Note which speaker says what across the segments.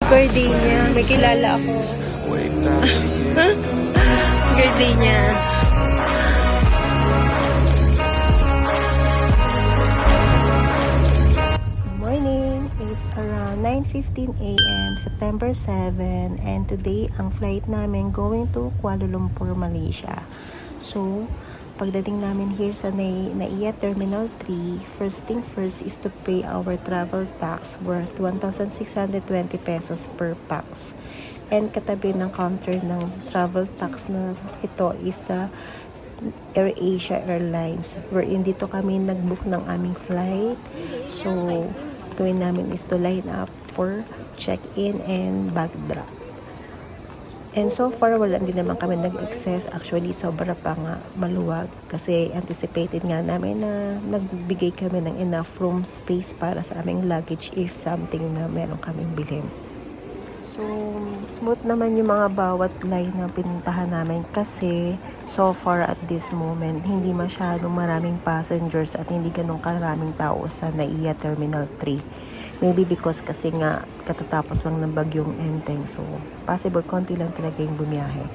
Speaker 1: Birthday niya. May kilala ako. Birthday niya. Morning. It's around 9:15 a.m. September 7 and today ang flight namin going to Kuala Lumpur, Malaysia. So, pagdating namin here sa NAIA Terminal 3, first thing first is to pay our travel tax worth 1,620 pesos per pax. And katabi ng counter ng travel tax na ito is the AirAsia Airlines, wherein dito kami nag-book ng aming flight. So, gawin namin is to line up for check-in and bag drop. And so far, wala din naman kami nag-excess. Actually, sobra pa nga maluwag kasi anticipated nga namin na nagbigay kami ng enough room space para sa aming luggage if something na meron kaming bilhin. So, smooth naman yung mga bawat line na pinuntahan namin kasi so far at this moment, hindi masyadong maraming passengers at hindi ganun karaming tao sa NAIA Terminal 3. Maybe because kasi nga katatapos lang ng bagyong Enteng. So, possible konti lang talaga yung bumiyahe.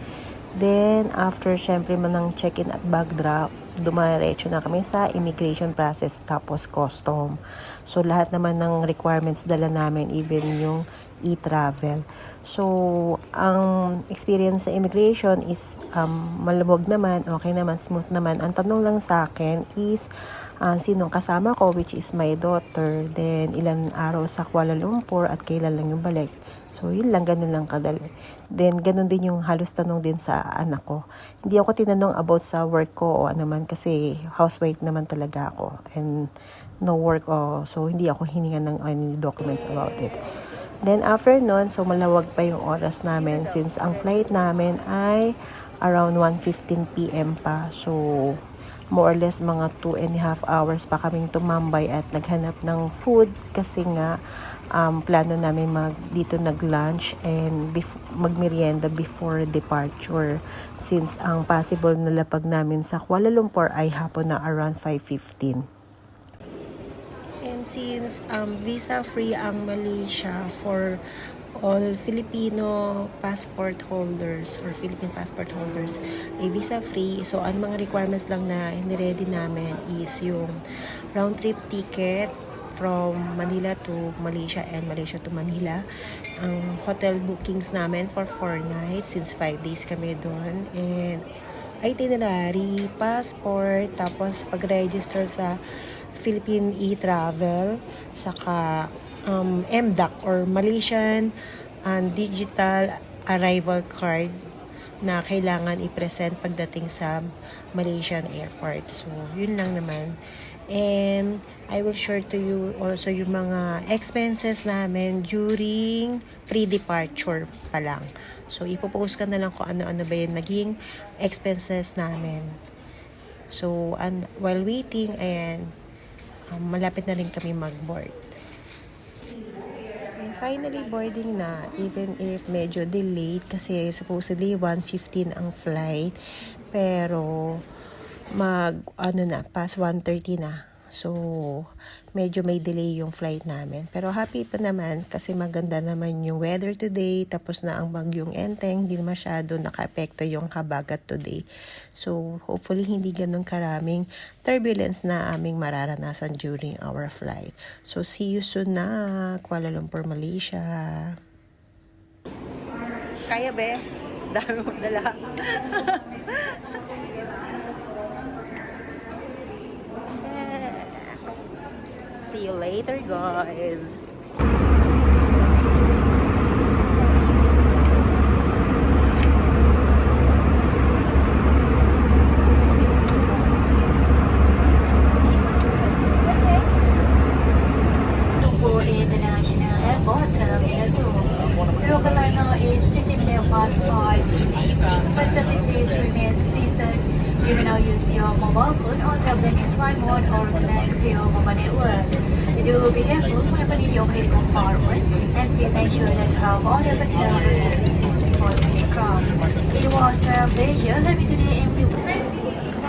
Speaker 1: Then, after syempre manang check-in at bag drop, dumiretso na kami sa immigration process tapos custom. So, lahat naman ng requirements dala namin, even yung e-travel. So, ang experience sa immigration is malabog naman, okay naman, smooth naman. Ang tanong lang sa akin is sinong kasama ko, which is my daughter, then ilan araw sa Kuala Lumpur at kailan lang yung balik. So, yun lang, ganun lang kadali. Then, ganun din yung halos tanong din sa anak ko. Hindi ako tinanong about sa work ko o ano man kasi housewife naman talaga ako. And no work, so hindi ako hininga ng any documents about it. Then after nun, so malawag pa yung oras namin since ang flight namin ay around 1:15 p.m. pa. So more or less mga 2.5 hours pa kaming tumambay at naghanap ng food kasi nga plano namin dito nag-lunch and magmerienda before departure since ang possible na lapag namin sa Kuala Lumpur ay hapon na around 5:15. Since visa-free ang Malaysia for all Filipino passport holders or Philippine passport holders ay visa-free. So, ang mga requirements lang na niready namin is yung round-trip ticket from Manila to Malaysia and Malaysia to Manila. Ang hotel bookings namin for 4 nights since 5 days kami doon. And itinerary, passport, tapos pag-register sa Philippine e-travel, saka MDAC or Malaysian and Digital Arrival Card na kailangan i-present pagdating sa Malaysian airport. So, yun lang naman. And I will share to you also yung mga expenses namin during pre-departure pa lang. So, ipopost ka na lang kung ano-ano ba yung naging expenses namin. So, while waiting, ayan, malapit na rin kami mag-board. And finally, boarding na, even if medyo delayed kasi supposedly 1:15 ang flight, pero past 1:30 na. So, medyo may delay yung flight namin. Pero happy pa naman kasi maganda naman yung weather today. Tapos na ang bagyong Enteng, hindi masyado naka-apekto yung habagat today. So, hopefully hindi ganun karaming turbulence na aming mararanasan during our flight. So, see you soon na Kuala Lumpur, Malaysia. Kaya be? Dami mong dala. See you later, guys.
Speaker 2: International Airport, Terminal 2. Local line is 5:15. Specific please remain seated. You may now use your mobile phone or tablet in flight mode or connect to your mobile network. Do be careful whenever your vehicle's power on and please ensure that you have all your material before the aircraft. It was a pleasure having today and we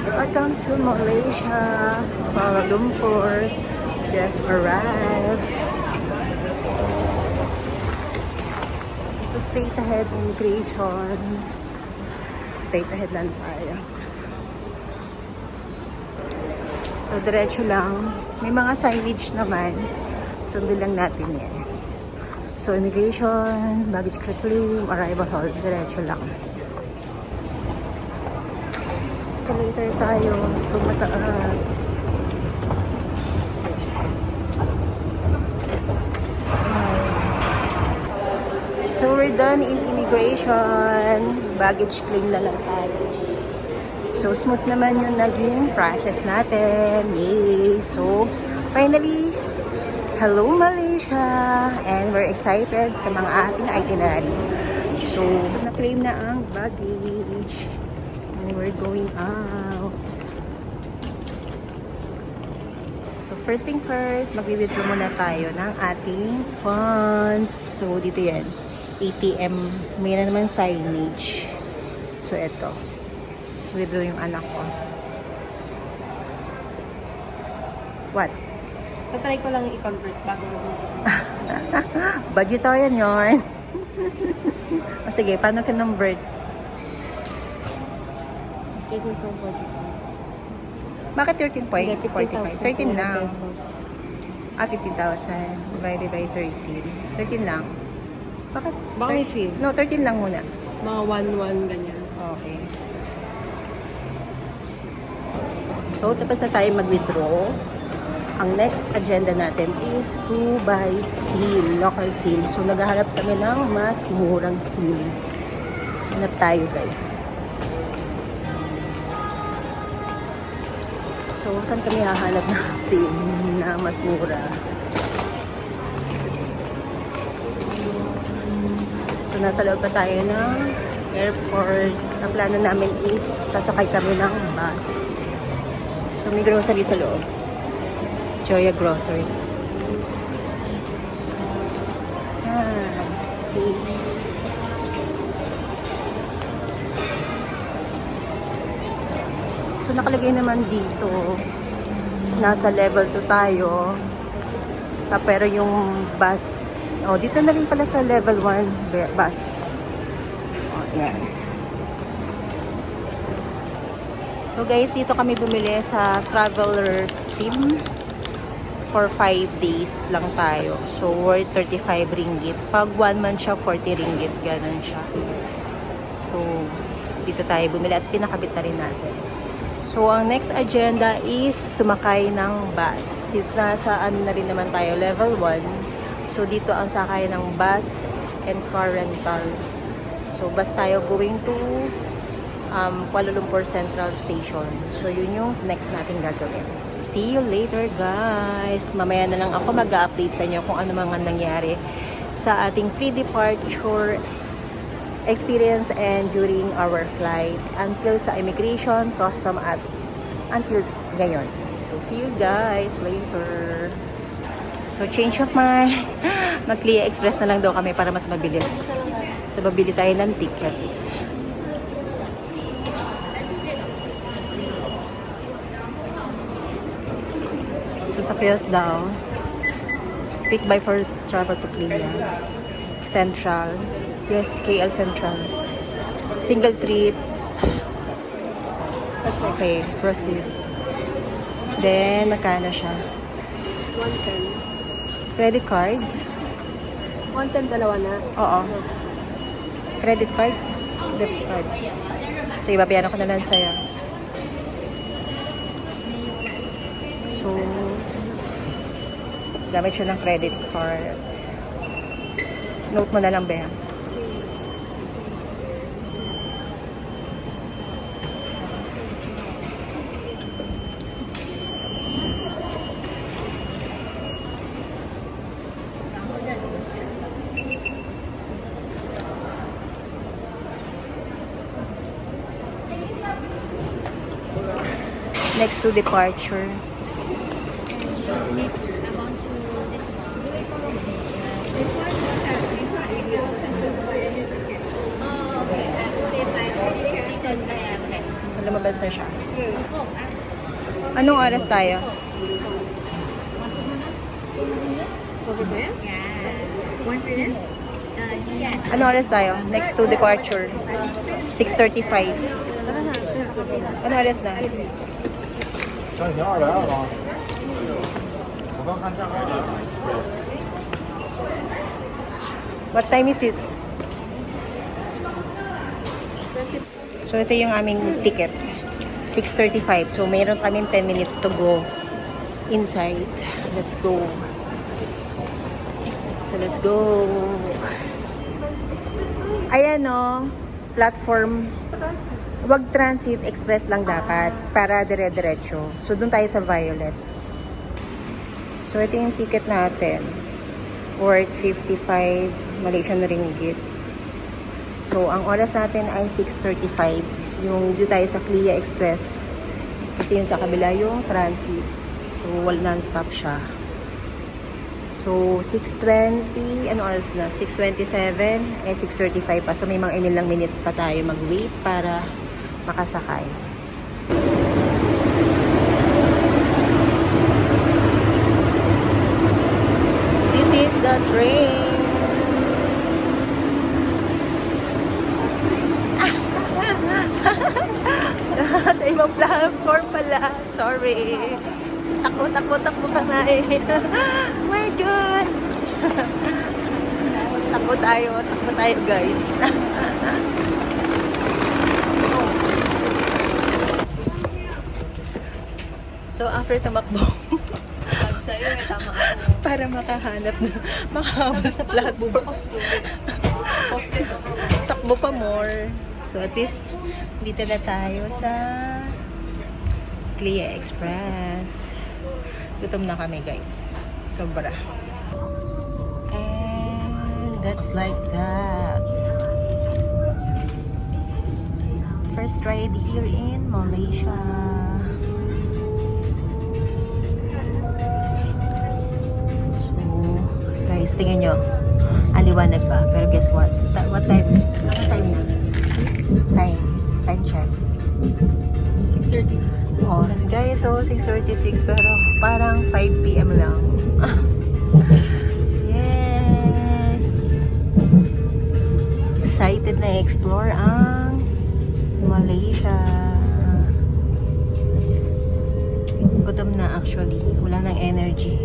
Speaker 1: Welcome to Malaysia, Kuala Lumpur. Just arrived. So, straight ahead, immigration. Straight ahead lang tayo. So, diretso lang. May mga signage naman. Sundin lang natin yan. So, immigration, baggage claim, arrival hall. Diretso lang. Escalator tayo. So, mataas. So, we're done in immigration. Baggage claim na lang tayo. So, smooth naman yung naging process natin. Yay! So, finally, hello Malaysia! And we're excited sa mga ating itinerary. So, na-claim na ang baggage. And we're going out. So, first thing first, mag-withdraw muna tayo ng ating funds. So, dito yan. ATM. Mayroon naman signage. So, eto. Withdraw yung anak ko. What?
Speaker 3: Tatry ko lang i-convert bago
Speaker 1: Budgetarian yarn. O sige, paano ka convert?
Speaker 3: Take ko 45.
Speaker 1: Bakit 13.45? 13 lang.
Speaker 3: Pesos.
Speaker 1: 15,000 divided by 13. 13 lang. Bakit?
Speaker 3: Baka may fee.
Speaker 1: No, 13 lang muna.
Speaker 3: Mga 1-1 ganyan.
Speaker 1: Okay. So, tapos na tayo mag-withdraw. Ang next agenda natin is to buy seal, local seal. So, naghahanap kami ng mas murang seal. Hanap tayo, guys. So, saan kami hahanap ng seal na mas mura? So, nasa loob pa tayo ng airport. Ang plano namin is sasakay kami ng bus. So, may grocery sa loob. Joya Grocery. Okay. So, nakalagay naman dito, nasa level 2 tayo. Pero yung bus, dito na rin pala sa level 1 bus. Yan. So guys, dito kami bumili sa Traveler SIM for 5 days lang tayo. So worth 35 ringgit. Pag 1 month siya, 40 ringgit. Ganon siya. So dito tayo bumili at pinakabit na rin natin. So ang next agenda is sumakay ng bus. Since nasa na rin naman tayo, level 1. So dito ang sakay ng bus and car rental. So bus tayo going to Kuala Lumpur Central Station. So, yun yung next natin gagawin. So, see you later, guys. Mamaya na lang ako mag-update sa inyo kung ano mga nangyari sa ating pre-departure experience and during our flight until sa immigration, custom at until ngayon. So, see you guys later. So, change of mind. Mag-Clia Express na lang daw kami para mas mabilis. So, babili tayo ng tickets. Sa kiosk daw. Pick by first travel to Clia. Central. Yes, KL Central. Single trip. Okay, proceed. Then, magkano siya?
Speaker 3: 110.
Speaker 1: Credit card?
Speaker 3: 110 dalawa na.
Speaker 1: Oo. Credit card? Debit card. Sige, babayaran ko na lang sa'yo. So, gamit siya ng credit card. Note mo na lang, Bea. Next to departure. So, lumabas na siya. Anong oras tayo?
Speaker 3: Okay ba yan? 1 p.m.?
Speaker 1: Ano oras tayo? Next to departure. 6:35. Ano oras na?
Speaker 4: 将近220了。我刚看价格了。
Speaker 1: What time is it? So, ito yung aming ticket. 6:35. So, mayroon kaming 10 minutes to go inside. Let's go. So, let's go. Ayan o. Platform. Wag transit, express lang dapat. Para dire-diretso. So, dun tayo sa Violet. So, ito yung ticket natin. Worth 55 Malaysian ringgit. So, ang oras natin ay 6:35. So, yung dito tayo sa Clia Express. Kasi yung sa kabila yung transit. So, non-stop siya. So, 6:20. Ano oras na? 6:27. 6:35 pa. So, may mga ilang minutes pa tayo mag-wait para makasakay. This is the train. Sa ibang platform pala. Sorry. Takbo ka na eh. My God. Takbo tayo guys. So after tumakbo,
Speaker 3: Sabi sa'yo, may tama ako.
Speaker 1: para makahabol sa platform.
Speaker 3: Posted.
Speaker 1: Takbo pa more. So at least dito na tayo sa Clia Express. Gutom na kami guys. Sobra. And that's like that. First ride here in Malaysia. So guys, tingnan nyo. Aliwanag pa. Pero guess what? What time? Ano time na? Time check.
Speaker 3: 6:36.
Speaker 1: Oh, guys, so 6:36 pero parang 5 PM lang. Yes! Excited na explore ang Malaysia. Gutom na actually. Wala nang energy.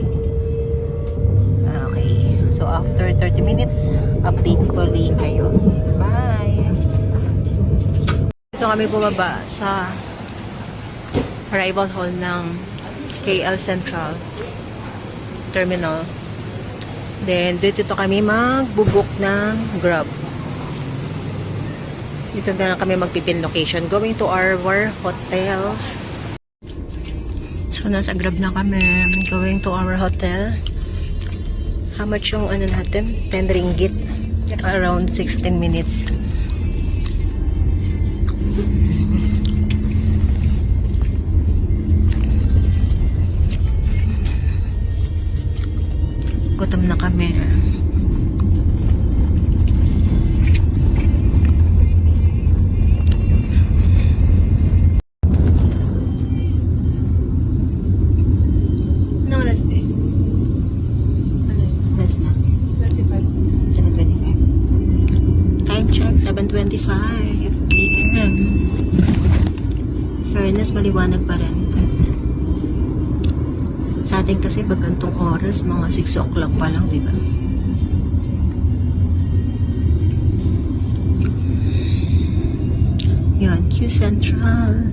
Speaker 1: Okay. So after 30 minutes, update ko ulit kayo. Bye! Ito kami bumaba sa arrival hall ng KL Central Terminal. Then, dito kami magbubuk ng Grab. Dito na lang kami magpipin location. Going to our hotel. So, nasa Grab na kami. Going to our hotel. How much yung ano natin? 10 ringgit. Around 16 minutes. Gutom na kami.
Speaker 3: Anong oras guys?
Speaker 1: Best na.
Speaker 3: 35.
Speaker 1: 7:25. Time check, 7:25 PM. Fairness, maliwanag pa rin. Sa atin kasi pag gantong oras, mga 6 o'clock pa lang, di ba? Yan, Q Central.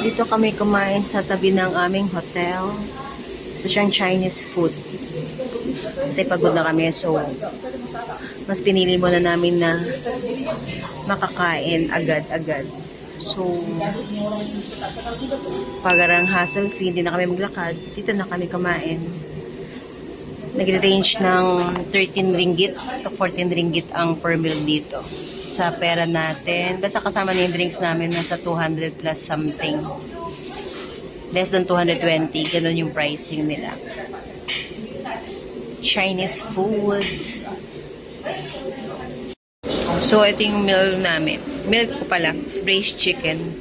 Speaker 1: Dito kami kumain sa tabi ng aming hotel. Sa siyang Chinese food. Kasi pagod na kami, so mas pinili muna namin na makakain agad-agad. So, pagarang hassle-free, hindi na kami maglakad. Dito na kami kumain. Nagre-range ng 13 ringgit to 14 ringgit ang per meal dito. Sa pera natin, basta kasama na yung drinks namin, nasa 200 plus something. Less than 220, ganun yung pricing nila. Chinese food. So, ito yung meal namin. Milk ko pala, braised chicken,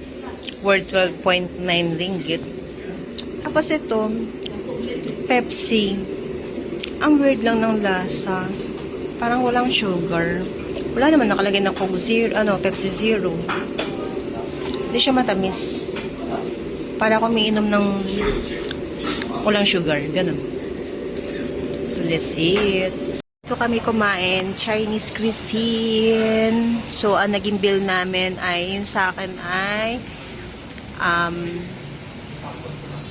Speaker 1: worth 12.9 ringgit. Tapos ito, Pepsi. Ang weird lang ng lasa. Parang walang sugar. Wala naman nakalagay na Coke Zero, Pepsi Zero. Hindi siya matamis. Para ako may inom ng walang sugar. Ganun. So, let's eat. Ito kami kumain, Chinese cuisine. So, ang naging bill namin ay, yung sa akin ay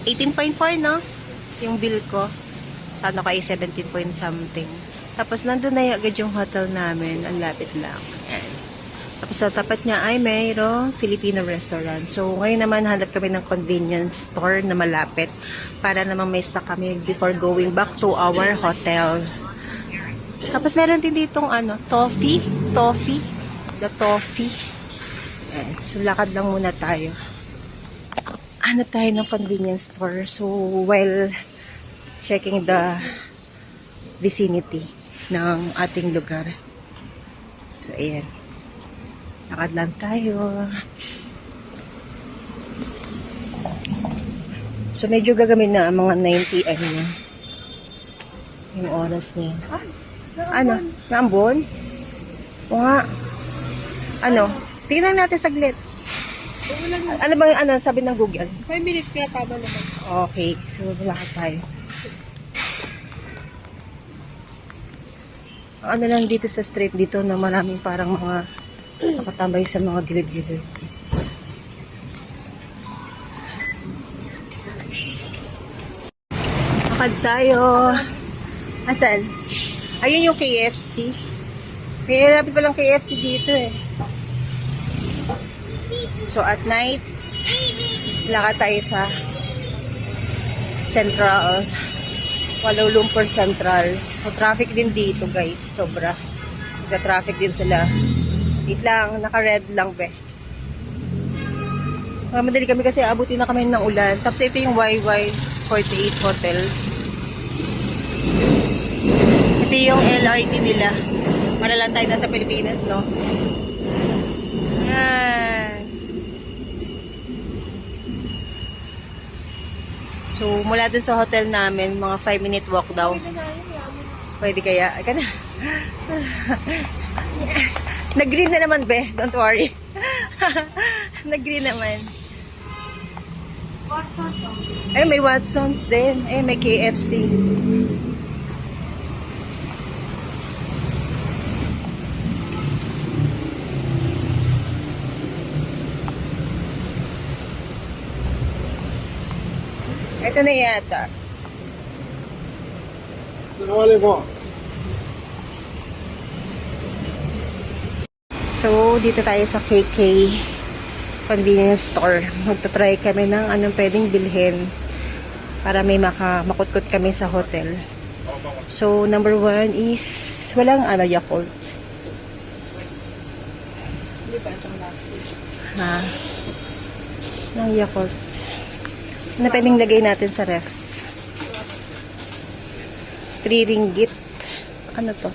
Speaker 1: 18.4, no? Yung bill ko. Sana ko ay 17 point something. Tapos, nandun na agad yung hotel namin. Ang lapit lang. Ayan. Tapos, sa tapat niya ay mayroong Filipino restaurant. So, ngayon naman, hanap kami ng convenience store na malapit para naman may stock kami before going back to our hotel. Tapos, meron din ditong toffee. The toffee. Ayan. So, lakad lang muna tayo. Hanap tayo ng convenience store. So, while checking the vicinity ng ating lugar. So, ayan. Lakad lang tayo. So, medyo gagamit na mga 9 PM na. Yung oras niya. Naambon? O nga. Tingnan natin saglit. Ano ba sabi ng Google?
Speaker 3: 5 minutes kaya tama naman.
Speaker 1: Okay. So, lakad tayo. Lang dito sa street dito na maraming parang mga nakatambay sa mga gilid-gilid. Lakad tayo. Asan? Ayun yung KFC. May lapit palang KFC dito eh. So at night, lakad tayo sa Central, Kuala Lumpur Central. So traffic din dito guys, sobra. Nagka-traffic din sila. Wait lang, naka-red lang be. Madali kami kasi abutin na kami ng ulan. Tapos ito yung YY48 Hotel. Ito yung LRT nila. Para lang tayo nasa Pilipinas, no? Yan. So, mula dun sa hotel namin, mga 5-minute walk daw. Pwede kaya? Ay ka na. Nag-green na naman, be. Don't worry. Nag-green naman. Ay, may Watsons din. Ay, may KFC. Ito na yata. So, dito tayo sa KK convenience store. Magta-try kami ng anong pwedeng bilhin para may makutkot kami sa hotel. So, number 1 is walang Yakult. Walang Yakult. Ano pwedeng lagay natin sa ref? 3 ringgit. Ano to?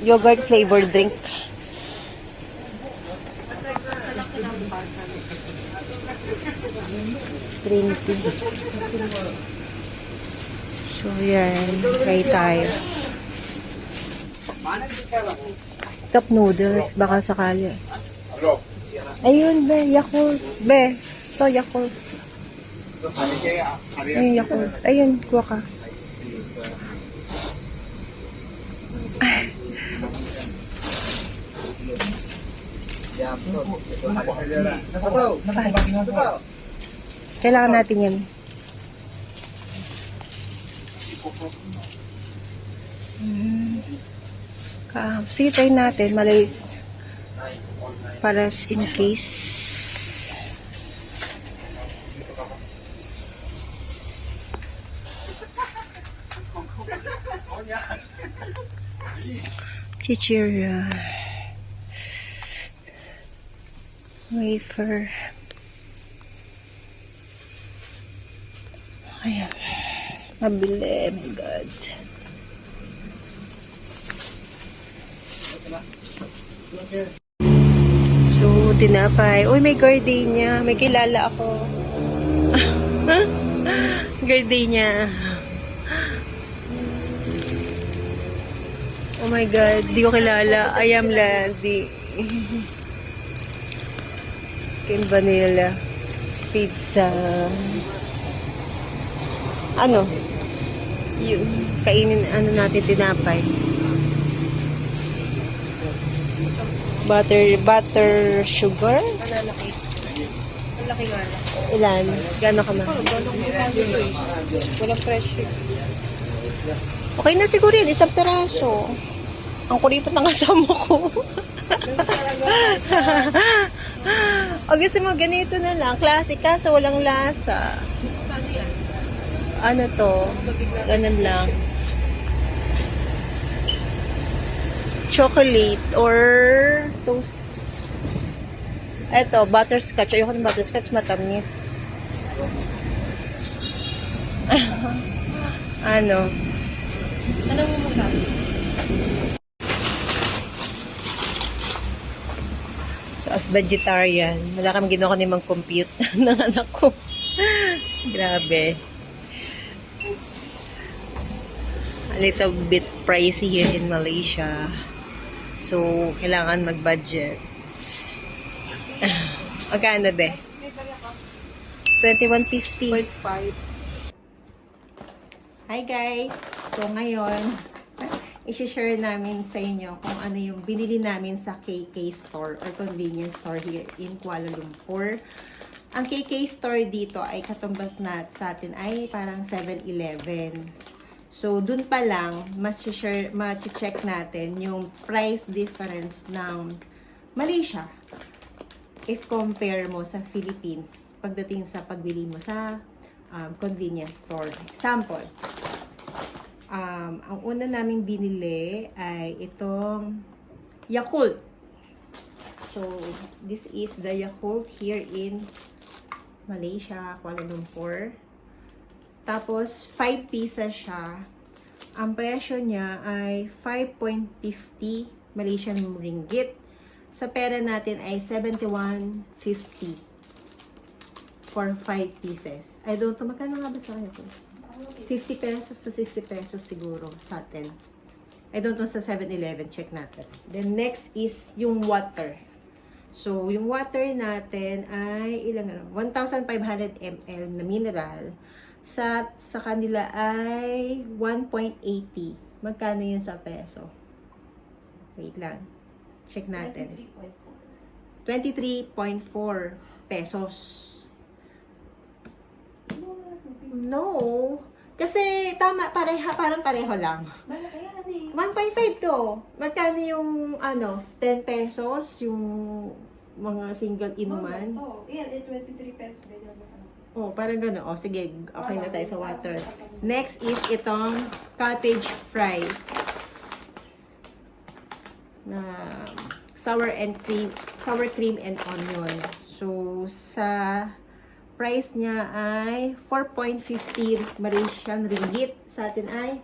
Speaker 1: Yogurt flavored drink. Green tea. So, yan. Try tayo. Cup noodles. Baka sakali. Ayun, be. Yakult. Be. Ito, Yakult. Ayun, Yakult. Ayun, kuha ka. Kailangan natin yan. Sige, try natin. Malays. Para in case. Chichirya. Wafer. Ayan. Mabili. My God. So, tinapay. Uy, may gardenia. May kilala ako. Gardenia. Oh my God. Di ko kilala. I am Landy. King Vanilla. Pizza. Ano? Yung kainin, ano natin, tinapay. Butter sugar?
Speaker 3: Banana cake. Ang laki nga lang.
Speaker 1: Ilan? Gano'n ka na?
Speaker 3: Walang fresh yun.
Speaker 1: Okay na siguro yun, isang peraso. Ang kuripot ng kasama ko. O gusto mo, ganito na lang. Classic kaso walang lasa. Ano to? Ganun lang. Chocolate or toast. Eto, butterscotch. Ayoko ng butterscotch, matamis. Ano?
Speaker 3: Ano mo muna?
Speaker 1: So, as vegetarian, wala kami ginawa ni mag-compute ng anak ko. Grabe. A little bit pricey here in Malaysia. So, kailangan mag-budget. Magkano be? 21.50.
Speaker 3: 0.5.
Speaker 1: Hi guys! So ngayon, i-share namin sa inyo kung ano yung binili namin sa KK Store or convenience store here in Kuala Lumpur. Ang KK Store dito ay katumbas na sa atin ay parang 7-Eleven. So dun pa lang, ma-check natin yung price difference ng Malaysia if compare mo sa Philippines pagdating sa pagbili mo sa convenience store. Example, ang una naming binili ay itong Yakult. So, this is the Yakult here in Malaysia, Kuala Lumpur. Tapos, 5 pieces siya. Ang presyo niya ay 5.50 Malaysian ringgit. Sa pera natin ay 71.50 for 5 pieces. I don't know, magkano nga ba sa kanya po? 50 pesos to 60 pesos siguro sa atin. I don't know sa 7-Eleven, check natin. Then next is yung water. So, yung water natin ay ilang 1,500 ml na mineral. Sa kanila ay 1.80. Magkano yun sa peso? Wait lang. Check natin. 23.4 pesos. No. Kasi tama, parang pareho lang. 1.5 to. Magkano yung 10 pesos yung mga single inuman?
Speaker 3: Yan, 23 pesos din yung
Speaker 1: Oh, parang gano'n. Oh, sige. Okay na tayo sa water. Next is itong cottage fries. Na sour cream and onion. So, sa price niya ay 4.50 Malaysian ringgit. Sa atin ay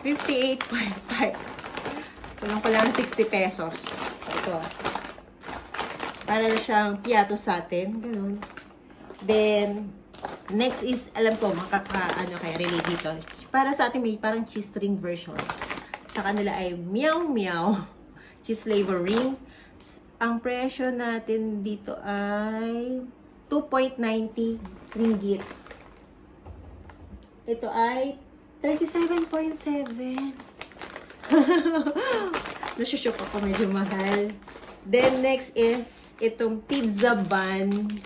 Speaker 1: 58.5. Kulang pa lang 60 pesos. Ito. Para na siyang piyato sa atin. Ganun. Then, next is, alam ko, kaya relate dito. Para sa atin, may parang cheese ring version. Sa kanila ay meow meow cheese flavor ring. Ang presyo natin dito ay 2.90 ringgit. Ito ay 37.7. Nasushock ako, medyo mahal. Then, next is itong pizza bun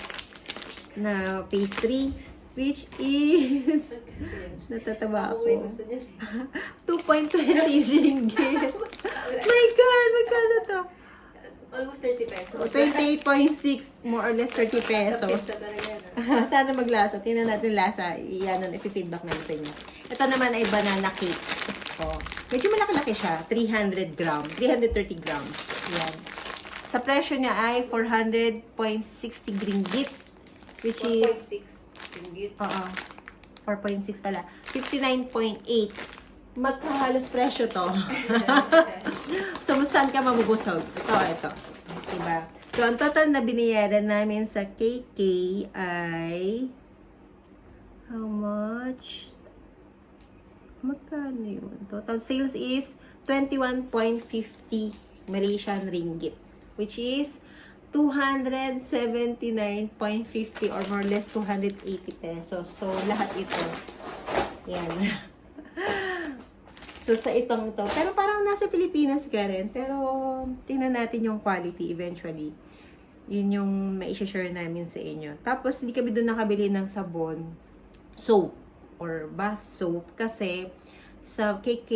Speaker 1: na pastry, which is natatawa ako. 2.20 ringgit. My God! Magkano to?
Speaker 3: almost 30 pesos.
Speaker 1: 28.6, more or less 30
Speaker 3: Sa
Speaker 1: pesos.
Speaker 3: pizza talaga yan.
Speaker 1: Sana maglasa. Tingnan natin lasa. Iyan, ipifeedback namin sa inyo. Ito naman ay banana cake. Oh, medyo malaki-laki siya. 300 grams. 330 grams. Yan. Sa presyo niya ay 400.60 ringgit. Which is...
Speaker 3: 1.6 ringgit.
Speaker 1: Oo. 4.6 pala. 59.8. Magkahalos presyo to. So, saan ka mabubusog? Ito. Diba? So, ang total na binayaran namin sa KK ay... How much? Magkano yun? Total sales is 21.50 Malaysian ringgit. Which is 279.50 or more or less 280 pesos. So, lahat ito. Yan. So, sa itong to. Pero parang nasa Pilipinas ka rin. Pero, tingnan natin yung quality eventually. Yun yung mai-share namin sa inyo. Tapos, hindi kami doon nakabili ng sabon, soap, or bath soap. Kasi, sa KK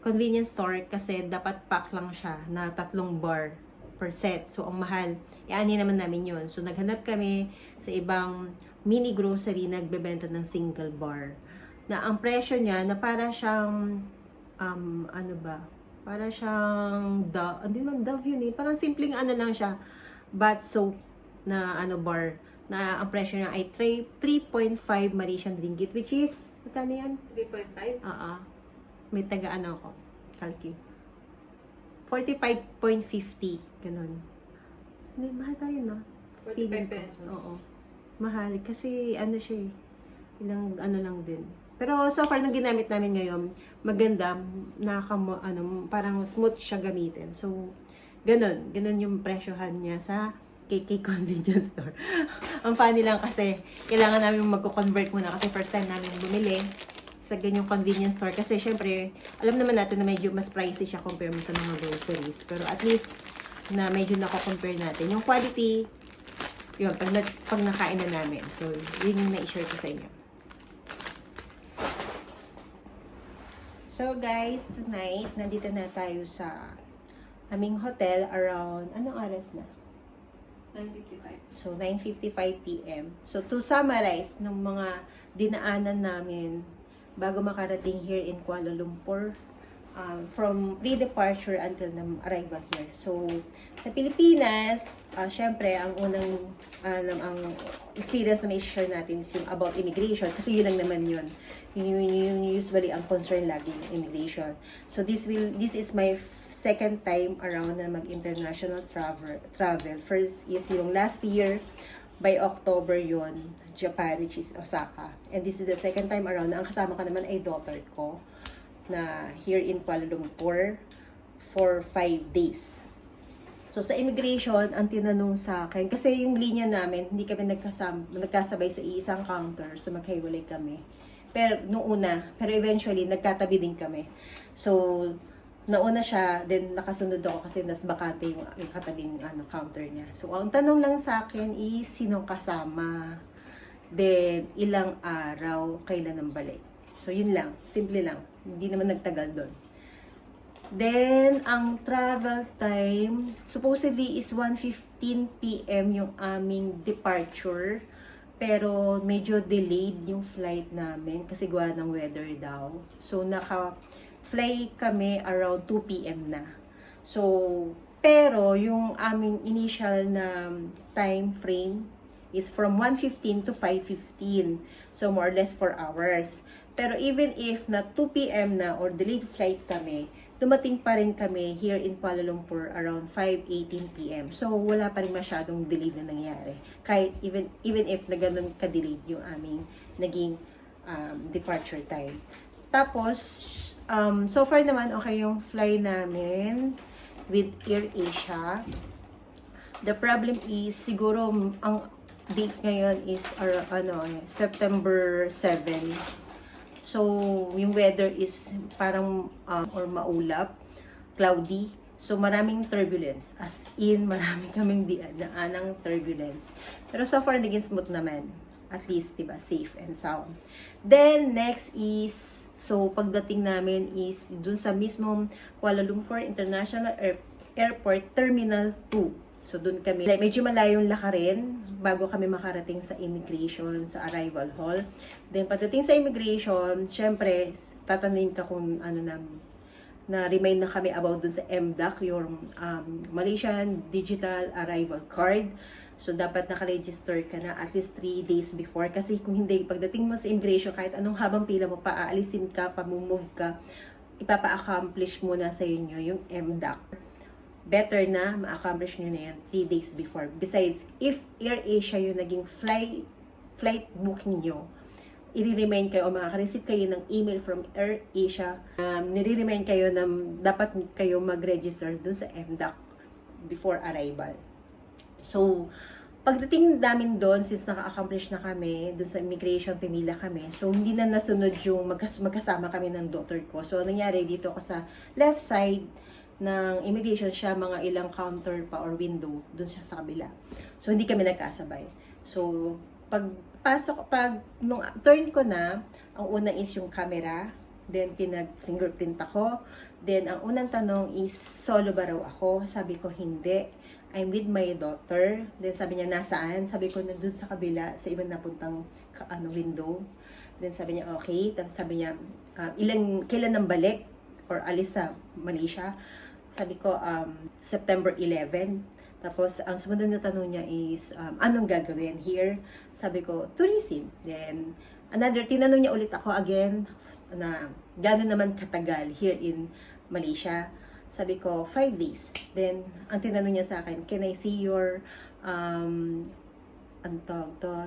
Speaker 1: convenience store, kasi dapat pack lang siya na 3 bar per set. So, ang mahal. Ani naman namin yun. So, naghanap kami sa ibang mini grocery nagbebenta ng single bar. Na ang presyo niya, na para siyang, ano ba? Para siyang, hindi man Dove yun eh. Parang simpleng ano lang siya, bath soap na bar. Na ang presyo niya ay 3.5 Malaysian ringgit, which is, magkano yan?
Speaker 3: 3.5?
Speaker 1: May taga-ano ako. Calculate. 45.50. Ganun. Hindi, mahal pa yun, no?
Speaker 3: 45 pesos.
Speaker 1: Oo. Mahal. Kasi, ano siya eh. Ilang, ano lang din. Pero, so far, nung ginamit namin ngayon, maganda. Parang smooth siya gamitin. So, ganun. Ganun yung presyohan niya sa KK Convenience Store. Ang funny lang kasi, kailangan namin magko-convert muna kasi first time namin bumili sa ganyang convenience store. Kasi syempre, alam naman natin na medyo mas pricey siya compare mo sa mga groceries. Pero at least, na medyo nako-compare natin. Yung quality, yun, pag nakain na namin. So, yun yung na-share ko sa inyo. So guys, tonight, nandito na tayo sa aming hotel around, anong oras na?
Speaker 3: 9:55.
Speaker 1: So, 9:55 p.m. So, to summarize, ng mga dinaanan namin bago makarating here in Kuala Lumpur, from pre-departure until na arrival here. So, sa Pilipinas, syempre, ang unang ang experience na may share natin is yung about immigration. Kasi yun lang naman yun. Yung usually ang concern lagi ng immigration. So, this is my second time around na mag-international travel. First is yung last year, by October yon, Japan, which is Osaka. And this is the second time around na ang kasama ka naman ay daughter ko na here in Kuala Lumpur for 5 days. So, sa immigration, ang tinanong sa akin, kasi yung linya namin, hindi kami nagkasabay sa isang counter, so maghiwalay kami. Pero, pero eventually, nagkatabi din kami. So, nauna siya, then nakasunod ako kasi nas bakante yung katabing counter niya. So, ang tanong lang sa akin is, sinong kasama? Then, ilang araw, kailan ang balik? So, yun lang. Simple lang. Hindi naman nagtagal doon. Then, ang travel time, supposedly is 1:15 p.m. yung aming departure. Pero, medyo delayed yung flight namin kasi gawa ng weather daw. So, fly kami around 2 p.m. na. So, pero yung aming initial na time frame is from 1:15 to 5:15. So, more or less 4 hours. Pero even if na 2 p.m. na or delayed flight kami, dumating pa rin kami here in Kuala Lumpur around 5:18 p.m. So, wala pa rin masyadong delay na nangyari. Kahit even if na ganun ka-delayed yung aming naging departure time. Tapos, so far naman, okay yung fly namin with AirAsia. The problem is, siguro, ang date ngayon is, September 7. So, yung weather is parang, or maulap, cloudy. So, maraming turbulence. As in, marami kaming daanang turbulence. Pero so far, naging smooth naman. At least, diba, safe and sound. Then, next is, so, pagdating namin is dun sa mismong Kuala Lumpur International Airport Terminal 2. So, doon kami, like, medyo malayong lakarin bago kami makarating sa immigration, sa arrival hall. Then, pagdating sa immigration, syempre, tatanungin ka kung ano na-remind na kami about dun sa MDAC, yung Malaysian Digital Arrival Card. So, dapat nakaregister ka na at least 3 days before. Kasi kung hindi, pagdating mo sa immigration, kahit anong habang pila mo, paaalisin ka, pamumove ka, ipapa-accomplish muna sa inyo yung MDAC. Better na ma-accomplish nyo na yan 3 days before. Besides, if AirAsia yung naging flight booking nyo, i-remind kayo o makaka-receive kayo ng email from AirAsia. Nire-remind kayo na dapat kayo mag-register dun sa MDAC before arrival. So, pagdating namin doon, since naka-accomplish na kami, doon sa immigration, pimila kami, so hindi na nasunod yung magkasama kami ng daughter ko. So, nangyari dito ako sa left side ng immigration siya, mga ilang counter pa or window, doon siya sa kabila. So, hindi kami nagkasabay. So, nung turn ko na, ang una is yung camera, then pinag-fingerprint ako, then ang unang tanong is, solo ba raw ako? Sabi ko, hindi. I'm with my daughter. Then sabi niya, nasaan? Sabi ko, nandun sa kabila, sa ibang napuntang window. Then sabi niya, okay. Tapos sabi niya, kailan nang balik? Or alis sa Malaysia? Sabi ko, September 11. Tapos, ang sumunod na tanong niya is, anong gagawin here? Sabi ko, tourism. Then, tinanong niya ulit ako again, na gano'n naman katagal here in Malaysia. Sabi ko, 5 days. Then, ang tinanong niya sa akin, can I see your,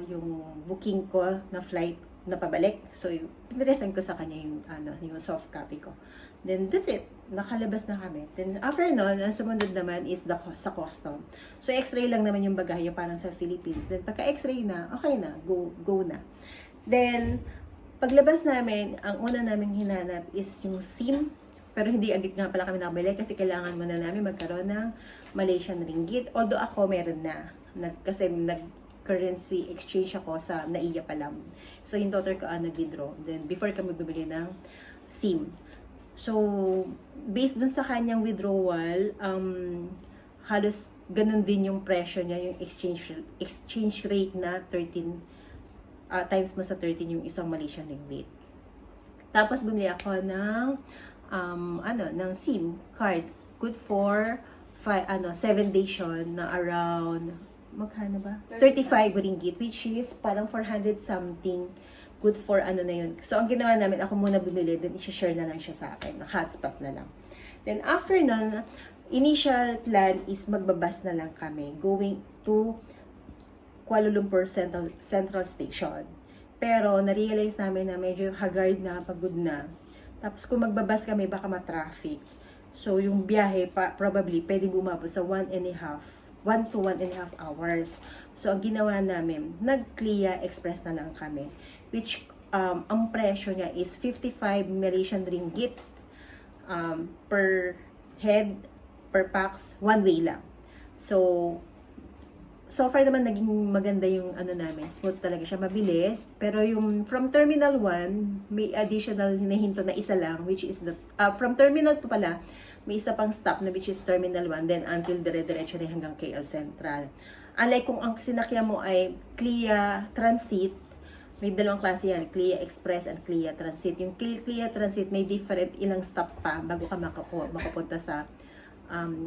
Speaker 1: yung booking ko na flight na pabalik? So, pinresan ko sa kanya yung soft copy ko. Then, that's it. Nakalabas na kami. Then, after nun, ang sumunod naman is sa custom. So, x-ray lang naman yung bagahe, parang sa Philippines. Then, pagka x-ray na, okay na, go na. Then, paglabas namin, ang una naming hinanap is yung SIM. Pero hindi agad nga pala kami nakabili kasi kailangan muna namin magkaroon ng Malaysian ringgit. Although ako meron na. Kasi nag-currency exchange ako sa NAIA pa lang. So, yung daughter ko nag-withdraw. Then, before kami bibili ng SIM. So, based dun sa kanyang withdrawal, halos ganun din yung presyo niya, yung exchange rate na 13 times mo sa 13 yung isang Malaysian ringgit. Tapos, bumili ako ng SIM card. Good for 7 days yun na around, magkano ba? 35 ringgit, which is parang 400 something. Good for na yun. So, ang ginawa namin, ako muna bumili, then i-share na lang siya sa akin. Hotspot na lang. Then, after nun, initial plan is magbabas na lang kami going to Kuala Lumpur Central Station. Pero, na-realize namin na medyo haggard na, pagod na. Tapos, kung magbabas kami, baka ma-traffic. So, yung biyahe, probably, pwede bumabot sa 1 to 1.5 hours. So, ang ginawa namin, nag-Clia Express na lang kami. Which, ang presyo niya is 55 Malaysian ringgit per head, per pax, one way lang. So far naman naging maganda yung namin. Smooth talaga siya, mabilis. Pero yung from Terminal 1, may additional hinahinto na isa lang, which is from Terminal 2 pala, may isa pang stop na which is Terminal 1, then until dire-diretso na hanggang KL Central. Unlike kung ang sinakyan mo ay Clia Transit, may dalawang klase yan, Clia Express and Clia Transit. Yung Clia Transit may different ilang stop pa bago ka makapunta sa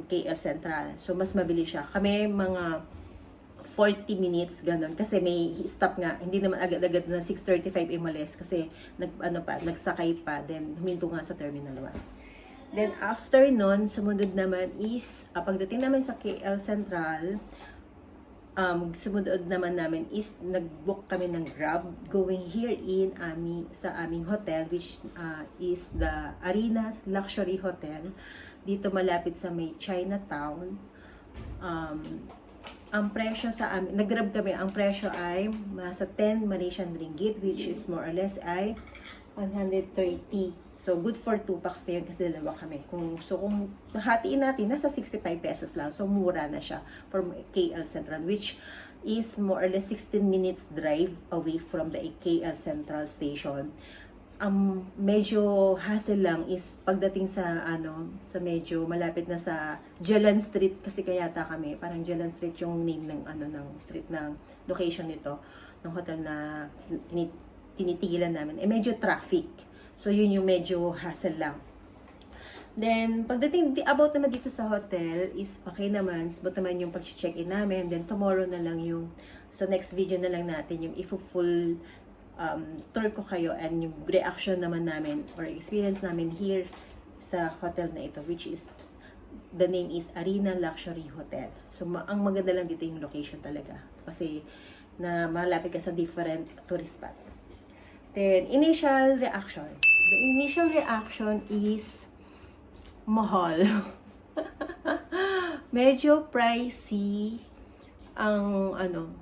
Speaker 1: KL Central. So, mas mabilis siya. Kami mga 40 minutes, ganun. Kasi may stop nga, hindi naman agad-agad na 6:35 imalis kasi nagsakay pa, then huminto nga sa Terminal 1. Then, after nun, sumunod naman is, pagdating naman sa KL Central, sumunod naman namin is nag-book kami ng Grab going here sa aming hotel, which is the Arena Luxury Hotel dito malapit sa may Chinatown. Ang presyo sa amin, nag-Grab kami, ang presyo ay nasa 10 Malaysian ringgit, which is more or less ay 130. So, good for 2 packs na yun kasi dalawa kami. Kung hatiin natin, nasa 65 pesos lang. So, mura na siya from KL Central, which is more or less 16 minutes drive away from the KL Central Station. ang medyo hassle lang is pagdating sa sa medyo malapit na sa Jalan Street kasi kaya yata kami, parang Jalan Street yung name ng ng street ng location nito ng hotel na tinitigilan namin. Medyo traffic. So yun yung medyo hassle lang. Then pagdating about naman dito sa hotel is okay naman, smooth naman yung pag-check-in namin. Then tomorrow na lang yung sa next video na lang natin yung full tour ko kayo and yung reaction naman namin or experience namin here sa hotel na ito, which is the name is Arena Luxury Hotel. So ang maganda lang dito yung location talaga kasi na malapit ka sa different tourist spot. Then initial reaction. The initial reaction is mahal. Medyo pricey ang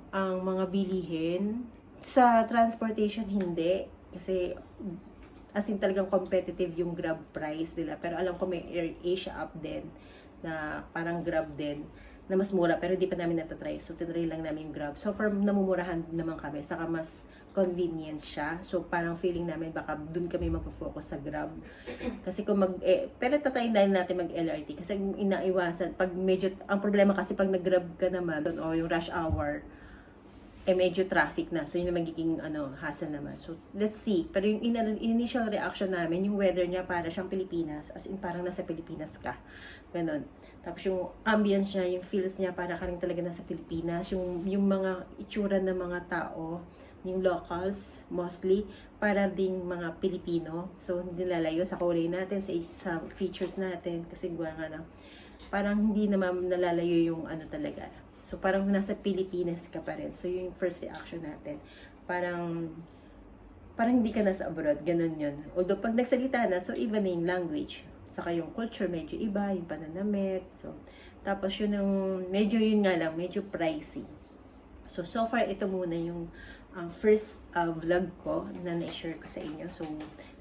Speaker 1: ang mga bilihin. Sa transportation, hindi. Kasi, as in talagang competitive yung Grab price nila. Pero alam ko may AirAsia app din, na parang Grab din, na mas mura. Pero hindi pa namin natatry. So, tinry lang namin yung Grab. So, for namumurahan naman kami. Saka mas convenience siya. So, parang feeling namin baka dun kami magpo-focus sa Grab. Kasi kung pero tatayin din natin mag-LRT. Kasi inaiwasan, pag medyo, ang problema kasi pag nag-Grab ka naman, o yung rush hour, medyo traffic na. So, yun yung magiging, hassle naman. So, let's see. Pero yung initial reaction namin, yung weather niya para siyang Pilipinas. As in, parang nasa Pilipinas ka. Ganon. Tapos, yung ambience niya, yung feels niya, para ka rin talaga nasa Pilipinas. Yung mga itsura ng mga tao, yung locals, mostly, para ding mga Pilipino. So, hindi lalayo sa kulay natin, sa features natin. Kasi, parang hindi naman nalalayo yung talaga. So, parang nasa Pilipinas ka pa rin. So, yung first reaction natin. Parang hindi ka nasa abroad. Ganun yun. Although, pag nagsalita na, so, iba na yung language. Saka yung culture, medyo iba. Yung pananamit. So, tapos yun medyo yun nga lang, medyo pricey. So far, ito muna yung first vlog ko na na-share ko sa inyo. So,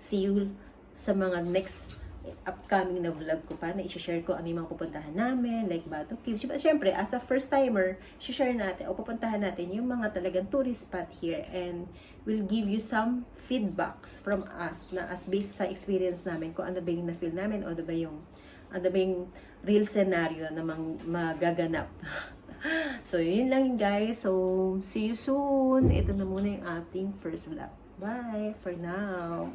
Speaker 1: see you sa mga next upcoming na vlog ko pa na i-share ko ano yung mga pupuntahan namin, like Bato Caves. Siyempre, as a first timer, i-share natin o pupuntahan natin yung mga talagang tourist spot here and we'll give you some feedbacks from us na as based sa experience namin kung ano ba yung na-feel namin o ano ba yung real scenario na magaganap. So, yun lang guys. So, see you soon. Ito na muna yung ating first vlog. Bye for now.